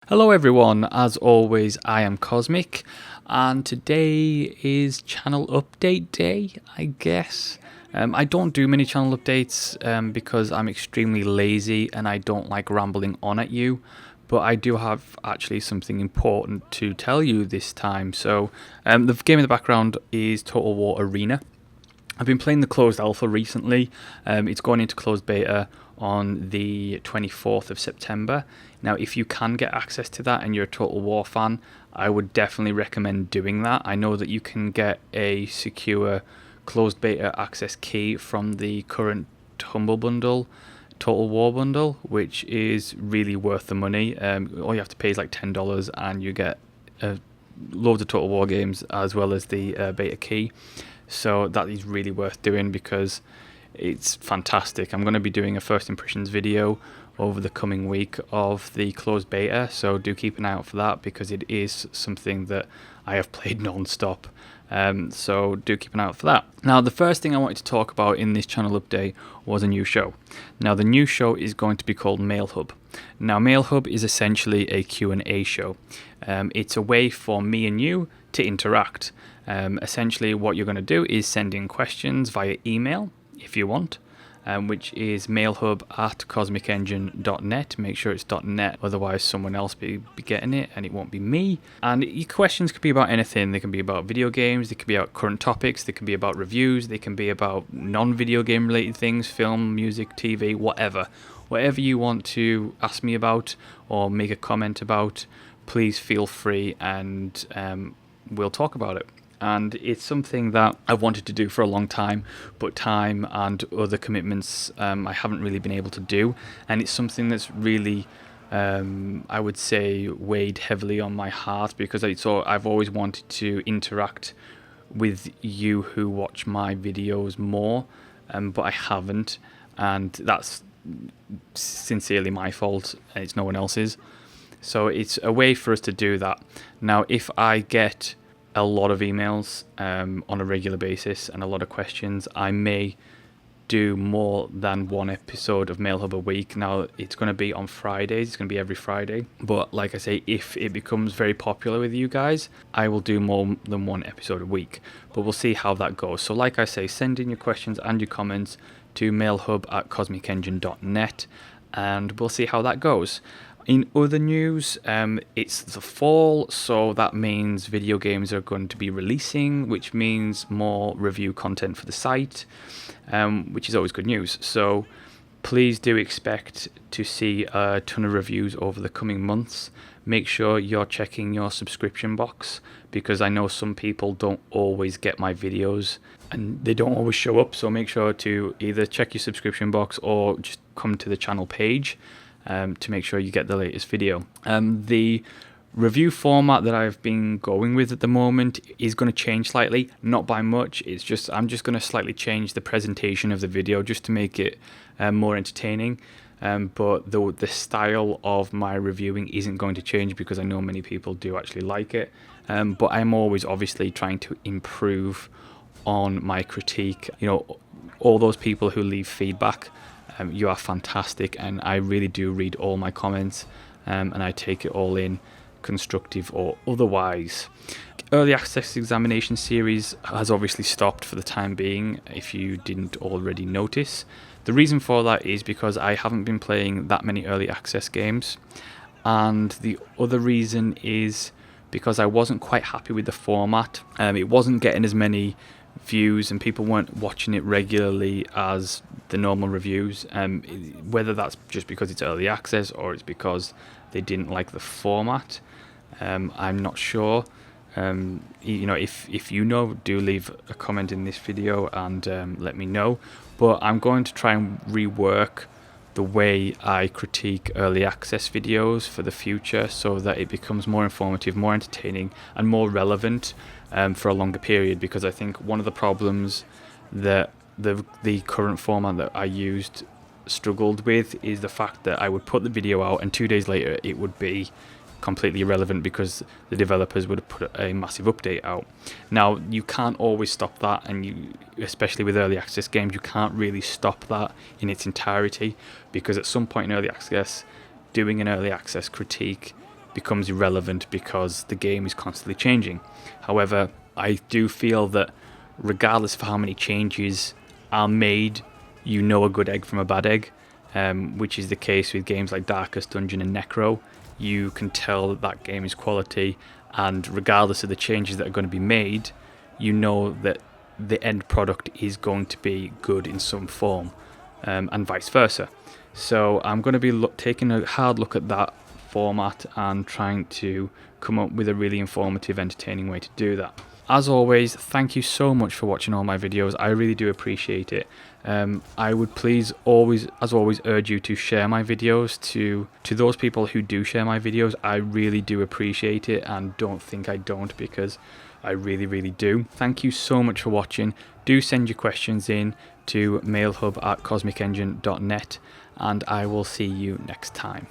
Hello everyone, as always I am Cosmic and today is channel update day, I guess. I don't do many channel updates because I'm extremely lazy and I don't like rambling on at you, but I do have actually something important to tell you this time. So the game in the background is Total War Arena. I've been playing the closed alpha recently. It's going into closed beta on the 24th of September. Now, if you can get access to that and you're a Total War fan, I would definitely recommend doing that. I know that you can get a secure closed beta access key from the current Humble Bundle, Total War Bundle, which is really worth the money. All you have to pay is like $10 and you get loads of Total War games as well as the beta key. So that is really worth doing because it's fantastic. I'm going to be doing a first impressions video over the coming week of the closed beta, so do keep an eye out for that because it is something that I have played non-stop. So do keep an eye out for that. Now, the first thing I wanted to talk about in this channel update was a new show. Now, the new show is going to be called Mailhub. Now, Mailhub is essentially a Q&A show. It's a way for me and you to interact. Essentially, what you're going to do is send in questions via email if you want, which is mailhub@cosmicengine.net. Make sure it's .net, otherwise someone else be getting it and it won't be me. And your questions could be about anything. They can be about video games, they can be about current topics, they can be about reviews, they can be about non-video game related things, film, music, TV, whatever. Whatever you want to ask me about or make a comment about, please feel free and we'll talk about it. And it's something that I've wanted to do for a long time, but time and other commitments I haven't really been able to do. And it's something that's really, I would say, weighed heavily on my heart because I've always wanted to interact with you who watch my videos more, but I haven't. And that's sincerely my fault. It's no one else's. So it's a way for us to do that. Now, if I get a lot of emails on a regular basis and a lot of questions, I may do more than one episode of Mailhub a week. Now, it's going to be on Fridays. It's going to be every Friday. But like I say, if it becomes very popular with you guys, I will do more than one episode a week. But we'll see how that goes. So like I say, send in your questions and your comments to mailhub@cosmicengine.net and we'll see how that goes. In other news, it's the fall, so that means video games are going to be releasing, which means more review content for the site, which is always good news. So please do expect to see a ton of reviews over the coming months. Make sure you're checking your subscription box because I know some people don't always get my videos and they don't always show up. So make sure to either check your subscription box or just come to the channel page to make sure you get the latest video. The review format that I've been going with at the moment is going to change slightly, not by much. It's just I'm just going to slightly change the presentation of the video just to make it more entertaining. But the style of my reviewing isn't going to change because I know many people do actually like it. But I'm always obviously trying to improve on my critique. You know, all those people who leave feedback, you are fantastic, and I really do read all my comments and I take it all in, constructive or otherwise. Early access examination series has obviously stopped for the time being, if you didn't already notice. The reason for that is because I haven't been playing that many early access games, and the other reason is because I wasn't quite happy with the format. It wasn't getting as many views and people weren't watching it regularly as the normal reviews, whether that's just because it's early access or it's because they didn't like the format. I'm not sure. You know, if you know, do leave a comment in this video and let me know. But I'm going to try and rework the way I critique early access videos for the future so that it becomes more informative, more entertaining and more relevant for a longer period, because I think one of the problems that the current format that I used struggled with is the fact that I would put the video out and 2 days later it would be completely irrelevant because the developers would have put a massive update out. Now, you can't always stop that, and especially with early access games, you can't really stop that in its entirety, because at some point in early access, doing an early access critique becomes irrelevant because the game is constantly changing. However, I do feel that regardless of how many changes are made, you know a good egg from a bad egg, which is the case with games like Darkest Dungeon and Necro. You can tell that that game is quality, and regardless of the changes that are going to be made, you know that the end product is going to be good in some form, and vice versa. So I'm going to be taking a hard look at that format and trying to come up with a really informative, entertaining way to do that. As always, thank you so much for watching all my videos. I really do appreciate it. I would please always urge you to share my videos to those people who do share my videos. I really do appreciate it, and don't think I don't, because I really do. Thank you so much for watching. Do send your questions in to mailhub@cosmicengine.net, and I will see you next time.